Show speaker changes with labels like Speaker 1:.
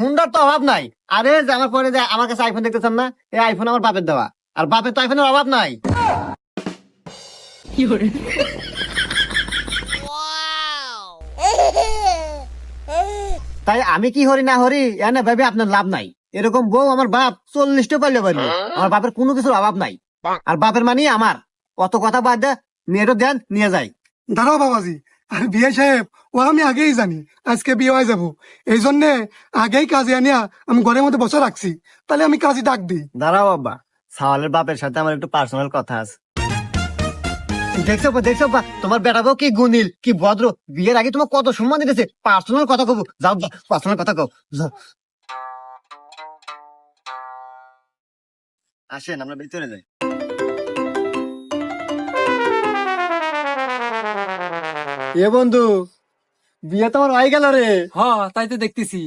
Speaker 1: হুন্ডার তো অভাব নাই। আরে যে আমার পরে যে আমার কাছে আইফোন দেখতেছেন না, এই আইফোন আমার বাপের দেওয়া। আর বাপের তো আইফোনের অভাব নাই। তাই আমি কি হরি না হরি এনে ভাবে আপনার লাভ নাই। এরকম বউ আমার বাপ 40টা পারলে পারলো। আমার বাপের কোনো কিছুর অভাব নাই। আর বাপের মানে আমার। অত কথা বাদ দে, মেয়েটা দেন নিয়ে যাই।
Speaker 2: দাঁড়াও বাবাজি, আর বিয়ে সাহেব ও আমি আগেই জানি আজকে বিয়ে হয়ে যাবো, এই জন্য আগেই কাজে আনিয়া আমি ঘরের মধ্যে বসে রাখছি। তাহলে আমি কাজে ডাক দিই।
Speaker 1: দাঁড়াও বাবা, সাওয়ালের বাপের সাথে আমার একটু পার্সোনাল কথা আছে। দেখছো বা তোমার বেটা বউ কি গুণিল কি ভদ্র, বিয়ের আগে তোমার কত সম্মান দিতেছে। পার্সোনাল কথা কব, যাও পার্সোনাল কথা কও যাও। আসেন আমরা ভিতরে যাই। এ বন্ধু, বিয়ে তোমার হয়ে গেল রে।
Speaker 3: হ্যাঁ, তাই তো দেখতেছি।